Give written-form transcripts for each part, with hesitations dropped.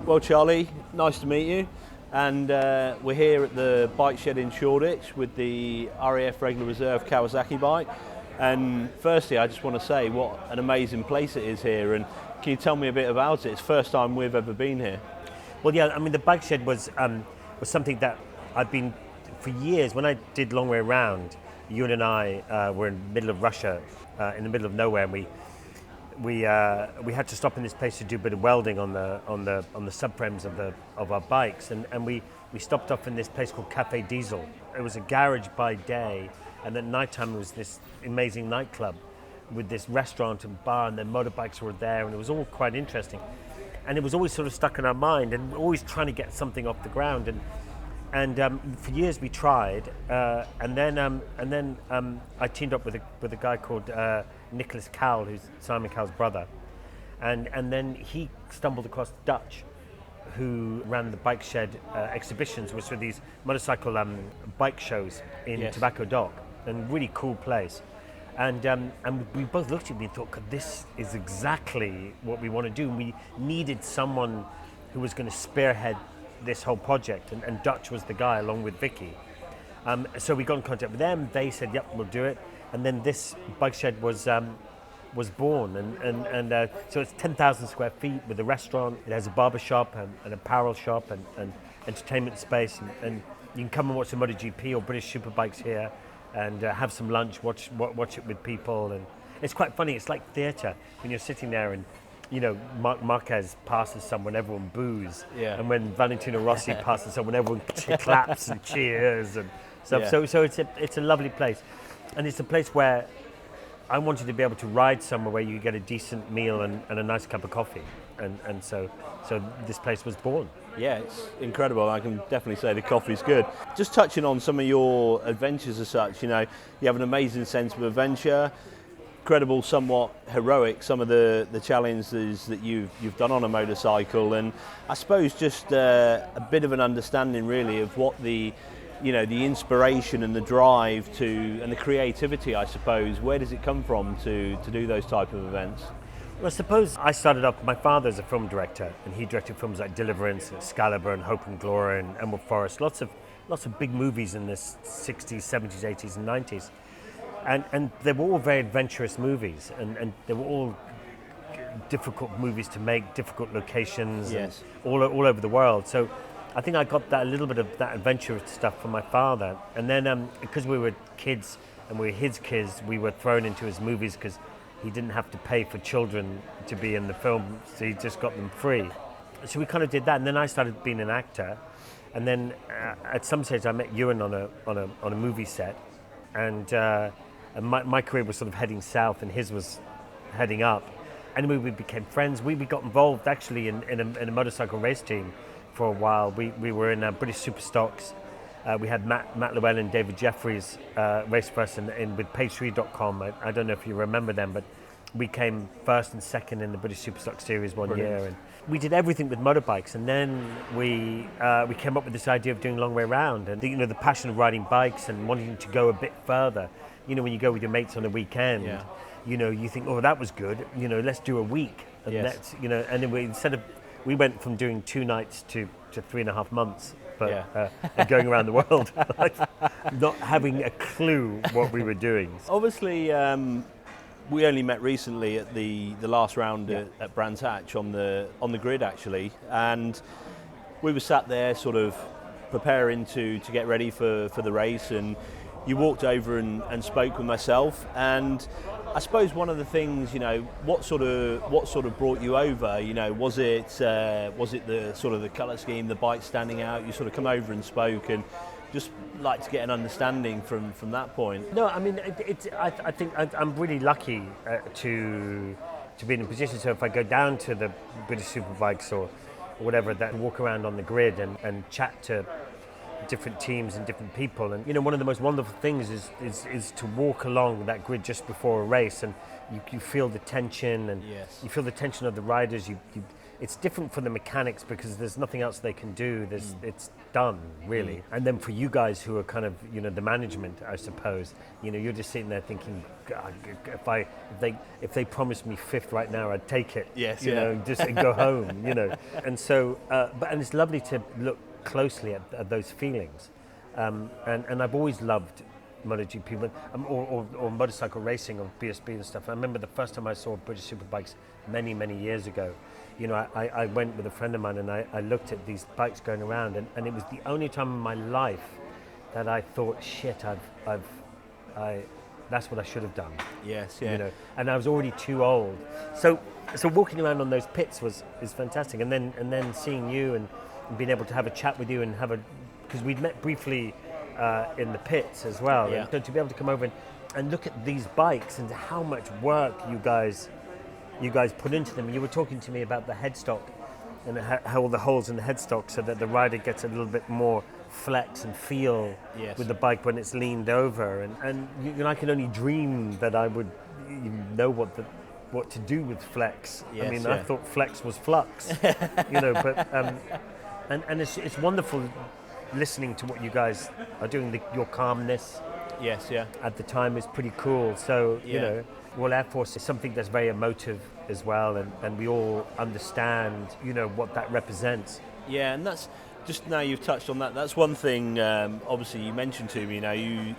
Well, Charlie, nice to meet you. And we're here at the bike shed in Shoreditch with the RAF Regular Reserve Kawasaki bike. And firstly, I just want to say what an amazing place it is here. And can you tell me a bit about it? It's the first time we've ever been here. Well, yeah, I mean, the bike shed was something that I've been, for years, when I did Long Way Round, Ewan and I were in the middle of Russia, in the middle of nowhere, and we had to stop in this place to do a bit of welding on the subframes of our bikes, and we stopped off in this place called Cafe Diesel. It was a garage by day, and at night time it was this amazing nightclub with this restaurant and bar, and the motorbikes were there, and it was all quite interesting. And it was always sort of stuck in our mind, and we're always trying to get something off the ground. And for years we tried, and then I teamed up with a guy called Nicholas Cowell, who's Simon Cowell's brother, and then he stumbled across Dutch, who ran the bike shed exhibitions, which were these motorcycle bike shows in Tobacco Dock, and really cool place. And we both looked at me and thought, this is exactly what we want to do. We needed someone who was going to spearhead this whole project, and Dutch was the guy along with Vicky. So we got in contact with them. They said, "Yep, we'll do it." And then this bike shed was born, and so it's 10,000 square feet with a restaurant. It has a barber shop and an apparel shop and entertainment space, and you can come and watch the MotoGP or British Superbikes here, and have some lunch, watch it with people, and it's quite funny. It's like theatre when you're sitting there and, you know, Marquez passes someone, everyone boos, and when Valentino Rossi passes someone, everyone claps and cheers and stuff. So it's a lovely place, and it's a place where I wanted to be able to ride somewhere where you get a decent meal and a nice cup of coffee, and so this place was born. Yeah, it's incredible. I can definitely say the coffee's good. Just touching on some of your adventures as such, you know, you have an amazing sense of adventure, incredible, somewhat heroic, some of the challenges that you've done on a motorcycle, and I suppose just a bit of an understanding really of what the inspiration and the drive to, and the creativity, I suppose, where does it come from to do those type of events? Well, I suppose I started off, my father's a film director, and he directed films like Deliverance, Excalibur, and Hope and Glory, and Emerald Forest, lots of big movies in the 60s, 70s, 80s, and 90s. And they were all very adventurous movies, and they were all difficult movies to make, difficult locations, and all over the world. So I think I got a little bit of that adventurous stuff from my father. And then because we were kids and we were his kids, we were thrown into his movies because he didn't have to pay for children to be in the film, so he just got them free. So we kind of did that, and then I started being an actor. And then at some stage I met Ewan on a movie set, and my career was sort of heading south and his was heading up. And we became friends. We got involved actually in a motorcycle race team for a while. We were in British Superstocks. We had Matt Llewellyn and David Jeffries race for us with page3.com. I don't know if you remember them, but we came first and second in the British Superstock Series one year. And we did everything with motorbikes, and then we came up with this idea of doing Long Way Round, and the passion of riding bikes and wanting to go a bit further. You know, when you go with your mates on a weekend, you know, you think, oh, that was good. You know, let's do a week. And let's, you know, and then we went from doing 2 nights to 3.5 months, but and going around the world, like, not having a clue what we were doing. Obviously, we only met recently at the last round at Brands Hatch on the grid actually, and we were sat there sort of preparing to get ready for the race, and you walked over and spoke with myself, and I suppose one of the things, you know, what sort of brought you over? You know, was it the sort of the colour scheme, the bike standing out? You sort of come over and spoke, and just like to get an understanding from that point. No, I mean, I think I'm really lucky to be in a position. So if I go down to the British Superbikes or whatever, that walk around on the grid and chat to different teams and different people, and you know, one of the most wonderful things is to walk along that grid just before a race, and you feel the tension, and you feel the tension of the riders. You it's different for the mechanics because there's nothing else they can do. It's done, really. And then for you guys who are kind of, the management, I suppose, you're just sitting there thinking, God, if they promised me fifth right now, I'd take it. Yes, just and go home, And so, and it's lovely to look closely at those feelings. And I've always loved MotoGP or motorcycle racing or BSB and stuff. I remember the first time I saw British Superbikes many years ago. I went with a friend of mine and I looked at these bikes going around, and it was the only time in my life that I thought, shit, that's what I should have done. Yes, yeah. And I was already too old. So walking around on those pits is fantastic, and then seeing you and being able to have a chat with you and because we'd met briefly in the pits as well. Yeah. And so to be able to come over and look at these bikes and how much work you guys put into them. You were talking to me about the headstock and how all the holes in the headstock so that the rider gets a little bit more flex and feel with the bike when it's leaned over. And I can only dream that I would know what to do with flex. Yes, I thought flex was flux, but and it's wonderful listening to what you guys are doing. Your calmness, yes, yeah, at the time is pretty cool. So Royal Air Force is something that's very emotive as well, and we all understand, what that represents. Yeah, and that's just now you've touched on that. That's one thing. Obviously, you mentioned to me.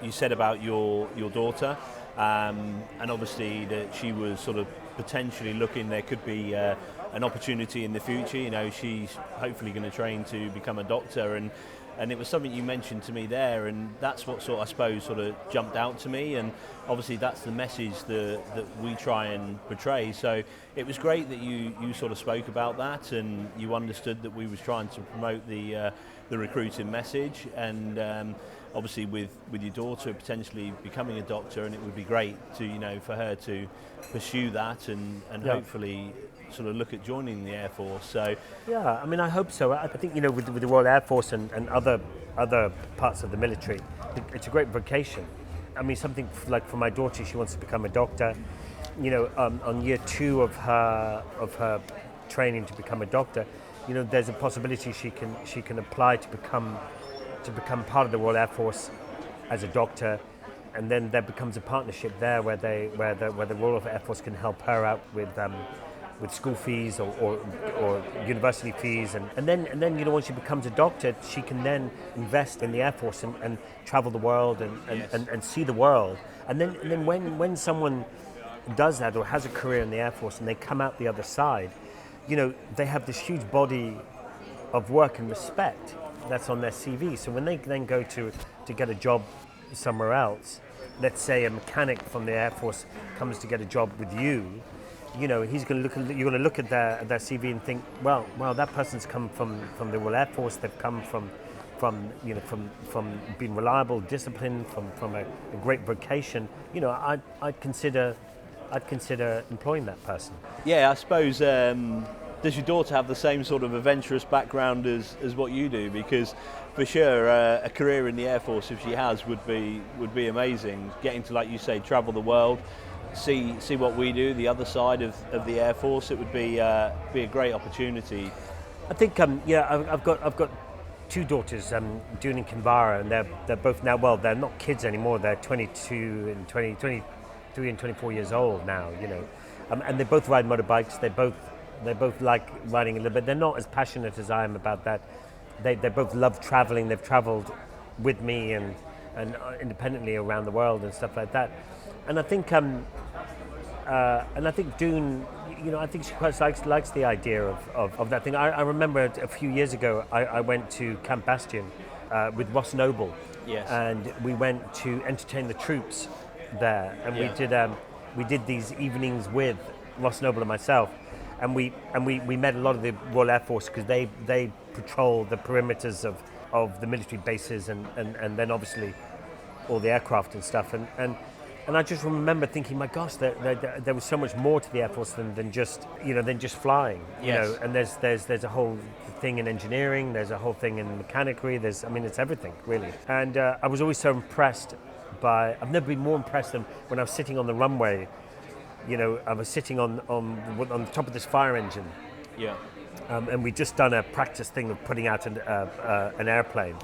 You said about your daughter, and obviously that she was sort of potentially looking. There could be an opportunity in the future. She's hopefully going to train to become a doctor, and it was something you mentioned to me there, and that's what I suppose sort of jumped out to me, and obviously that's the message that we try and portray. So it was great that you sort of spoke about that, and you understood that we was trying to promote the recruiting message, and obviously with your daughter potentially becoming a doctor, and it would be great to for her to pursue that and hopefully sort of look at joining the Air Force. So yeah, I hope so. I think with the Royal Air Force and other parts of the military, it's a great vocation. Something like for my daughter, she wants to become a doctor. On year 2 of her training to become a doctor, there's a possibility she can apply to become part of the Royal Air Force as a doctor, and then there becomes a partnership there where the Royal Air Force can help her out with school fees or university fees, and then once she becomes a doctor, she can then invest in the Air Force and travel the world and see the world. And then when someone does that or has a career in the Air Force and they come out the other side, they have this huge body of work and respect that's on their CV. So when they then go to get a job somewhere else, let's say a mechanic from the Air Force comes to get a job with you, he's going to you're going to look at their CV and think, well, that person's come from the Royal Air Force. They've come from being reliable, disciplined, from a great vocation. I'd consider employing that person. Yeah, I suppose. Does your daughter have the same sort of adventurous background as what you do? Because for sure, a career in the Air Force, if she has, would be amazing. Getting to, like you say, travel the world, see what we do, the other side of the Air Force. It would be a great opportunity. I think I've got 2 daughters, June and Kinvara, and they're both now, well, they're not kids anymore. They're 22 and 23 and 24 years old now. And they both ride motorbikes. They both like riding a little bit. They're not as passionate as I am about that. They both love traveling. They've traveled with me and independently around the world and stuff like that. And I think Dune, I think she quite likes the idea of that thing. I remember a few years ago, I went to Camp Bastion with Ross Noble. Yes. And we went to entertain the troops there, and we did these evenings with Ross Noble and myself. And we met a lot of the Royal Air Force because they patrol the perimeters of the military bases and then obviously all the aircraft and stuff. And I just remember thinking, my gosh, there was so much more to the Air Force than just flying. Yes. And there's a whole thing in engineering. There's a whole thing in mechanicry. It's everything really. And I was always so impressed by. I've never been more impressed than when I was sitting on the runway. I was sitting on the top of this fire engine. Yeah. and we'd just done a practice thing of putting out an airplane,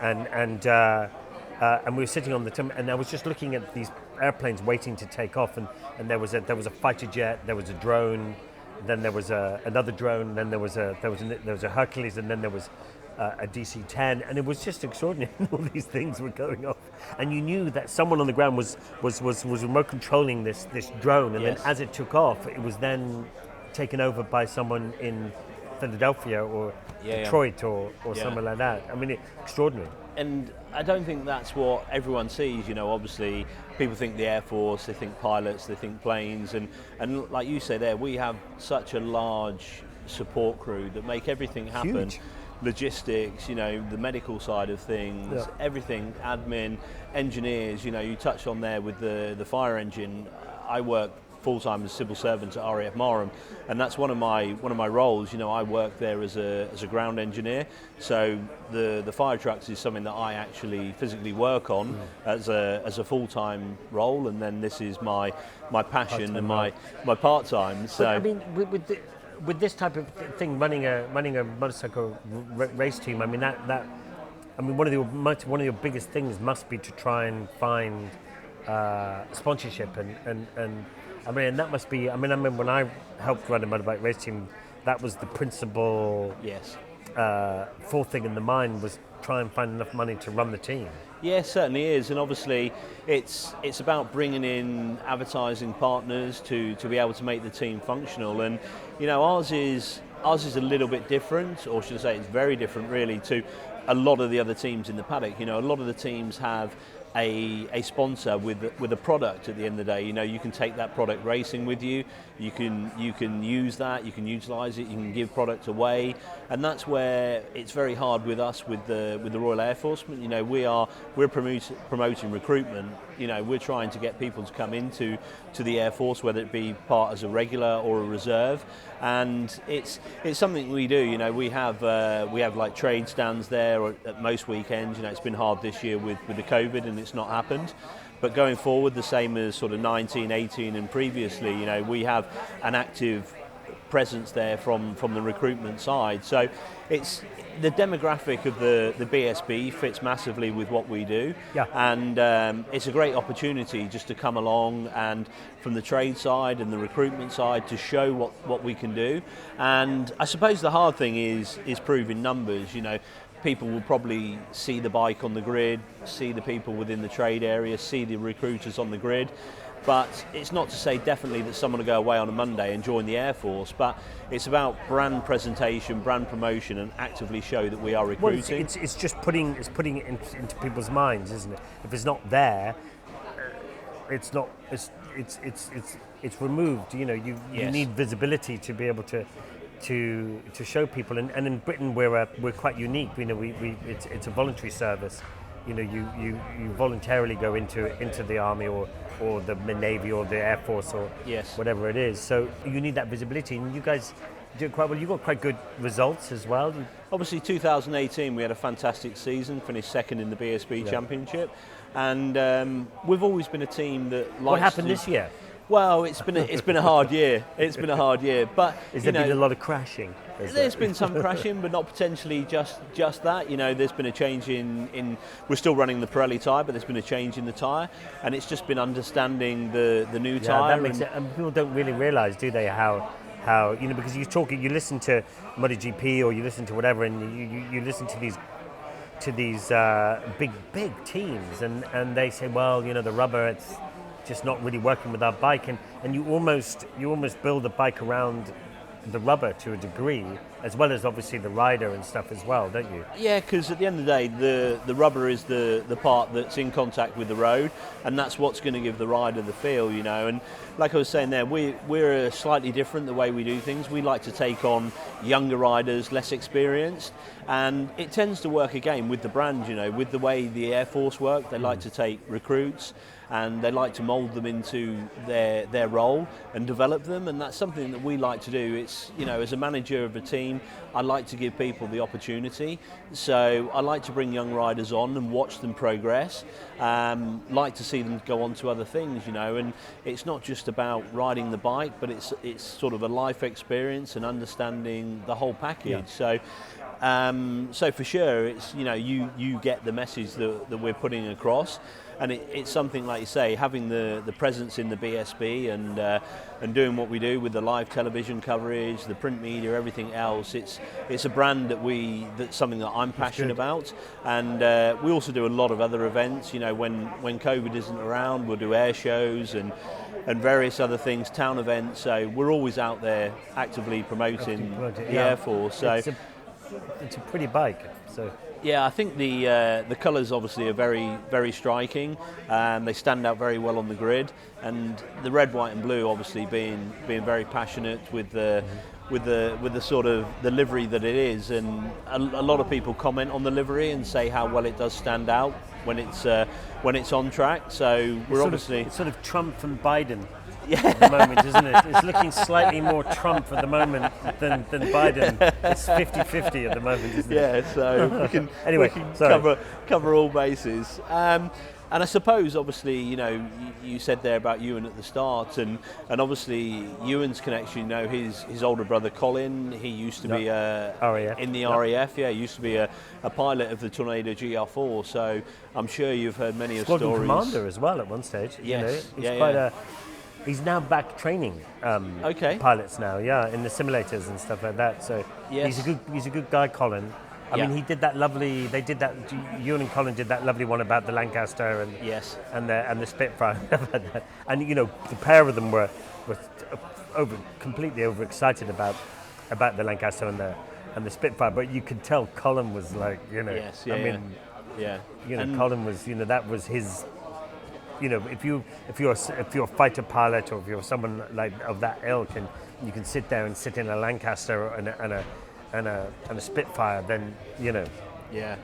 and we were sitting on the tim, and I was just looking at these airplanes waiting to take off, and there was a fighter jet, there was a drone, then there was another drone, then there was a Hercules, and then there was a DC-10, and it was just extraordinary. All these things were going off, and you knew that someone on the ground was remote controlling this drone, and then as it took off, it was then taken over by someone in Philadelphia or Detroit or somewhere like that. I mean, extraordinary. And I don't think that's what everyone sees. Obviously people think the Air Force, they think pilots, they think planes, and like you say there, we have such a large support crew that make everything happen. Huge. Logistics, the medical side of things, everything, admin, engineers. You touched on there with the fire engine. I work full-time as a civil servant at RAF Marham, and that's one of my roles. I work there as a ground engineer, so the fire trucks is something that I actually physically work on as a full-time role, and then this is my passion and my part-time. So but, I mean, with this type of thing, running a motorcycle race team, I mean one of your biggest things must be to try and find sponsorship and I mean, and that must be. I mean, when I helped run a motorbike race team, that was the principal. Yes. Fourth thing in the mind was try and find enough money to run the team. Yeah, it certainly is, and obviously it's about bringing in advertising partners to be able to make the team functional. And ours is a little bit different, or should I say, it's very different really to a lot of the other teams in the paddock. A lot of the teams have a sponsor with a product at the end of the day. You can take that product racing with you. You can use that. You can utilize it. You can give product away, and that's where it's very hard with us with the Royal Air Force. We're promoting recruitment. We're trying to get people to come into the Air Force, whether it be part as a regular or a reserve, and it's something we do. We have like trade stands there at most weekends. It's been hard this year with the COVID, and it's not happened. But going forward, the same as sort of 19, 18 and previously, we have an active presence there from the recruitment side. So it's the demographic of the BSB fits massively with what we do. Yeah. And it's a great opportunity just to come along and from the trade side and the recruitment side to show what we can do. And I suppose the hard thing is proving numbers. People will probably see the bike on the grid, see the people within the trade area, see the recruiters on the grid, but it's not to say definitely that someone will go away on a Monday and join the Air Force, but it's about brand presentation, brand promotion, and actively show that we are recruiting. Well, it's just putting it into people's minds, isn't it? If it's not there, it's removed. You need visibility to be able to show people, and in Britain we're quite unique. It's a voluntary service. You voluntarily go into the army or the Navy or the Air Force or whatever it is. So you need that visibility, and you guys do it quite well. You got quite good results as well. Obviously, 2018 we had a fantastic season, finished second in the BSB Championship, and we've always been a team that likes. What happened this year? Well, it's been a hard year. It's been a hard year, but has there been a lot of crashing? There's been some crashing, but not potentially just that. There's been a change in. We're still running the Pirelli tyre, but there's been a change in the tyre, and it's just been understanding the new tyre. That makes it. And people don't really realise, do they, how because you listen to MotoGP or you listen to whatever, and you listen to these big teams, and they say, well, the rubber, it's just not really working with our bike, and you almost build the bike around the rubber to a degree, as well as obviously the rider and stuff as well, don't you? Yeah, because at the end of the day, the rubber is the part that's in contact with the road, and that's what's going to give the rider the feel, and like I was saying there, we're slightly different the way we do things. We like to take on younger riders, less experienced, and it tends to work again with the brand, with the way the Air Force work. They like to take recruits, and they like to mould them into their role and develop them, and that's something that we like to do. It's, you know, as a manager of a team, I like to give people the opportunity, so I like to bring young riders on and watch them progress, like to see them go on to other things, you know, and it's not just about riding the bike, but it's sort of a life experience and understanding the whole package. So for sure, it's, you know, you get the message that we're putting across, and it's something, like you say, having the presence in the BSB and doing what we do with the live television coverage, the print media, everything else. It's a brand that's something that I'm passionate about, and we also do a lot of other events. You know, when COVID isn't around, we'll do air shows and various other things, town events. So we're always out there actively promoting the Air Force. So it's a pretty bike. So yeah, I think the colours obviously are very, very striking, and they stand out very well on the grid. And the red, white, and blue, obviously being very passionate with the sort of the livery that it is. And a lot of people comment on the livery and say how well it does stand out when it's on track. So it's sort of Trump and Biden. Yeah. At the moment, isn't it? It's looking slightly more Trump at the moment than Biden. It's 50-50 at the moment, isn't it? Yeah, so we can cover all bases. And I suppose, obviously, you know, you said there about Ewan at the start, and obviously Ewan's connection, you know, his older brother Colin, he used to be RAF. in the RAF, he used to be a pilot of the Tornado GR4, so I'm sure you've heard many of stories. Squadron commander as well at one stage. Yes, you know? He's now back training pilots now, in the simulators and stuff like that. So he's a good guy, Colin. I mean, he did that lovely. They did that. Ewan and Colin did that lovely one about the Lancaster and the Spitfire and stuff like that. And you know, the pair of them were completely overexcited about the Lancaster and the Spitfire. But you could tell Colin was like, you know, Colin was, you know, that was his. You know, if you're a fighter pilot, or if you're someone like of that ilk, and you can sit there and sit in a Lancaster and a Spitfire, then you know. Yeah,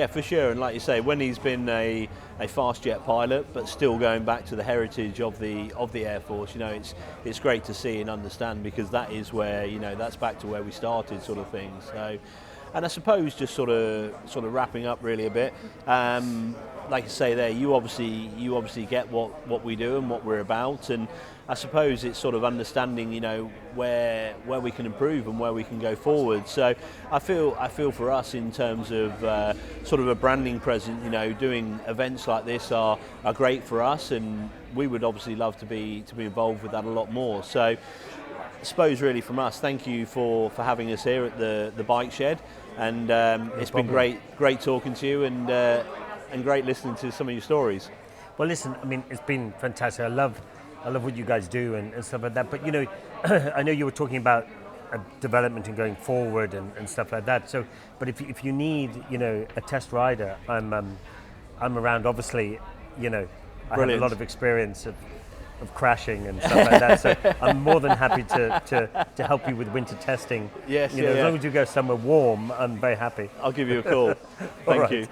for sure. And like you say, when he's been a fast jet pilot, but still going back to the heritage of the Air Force, you know, it's great to see and understand, because that is where, you know, that's back to where we started, sort of thing. So. And I suppose just sort of wrapping up really a bit, like I say there, you obviously get what we do and what we're about, and I suppose it's sort of understanding, you know, where we can improve and where we can go forward. So I feel for us, in terms of sort of a branding presence, you know, doing events like this are great for us, and we would obviously love to be involved with that a lot more. So I suppose really from us, thank you for having us here at the bike shed, and it's been great talking to you, and great listening to some of your stories. Well, listen, I mean, it's been fantastic. I love what you guys do and stuff like that. But you know, I know you were talking about development and going forward and stuff like that. So, but if you need, you know, a test rider, I'm around. Obviously, you know, I have a lot of experience of crashing and stuff like that. So I'm more than happy to help you with winter testing. Yes, you know, as long as you go somewhere warm, I'm very happy. I'll give you a call. Thank you.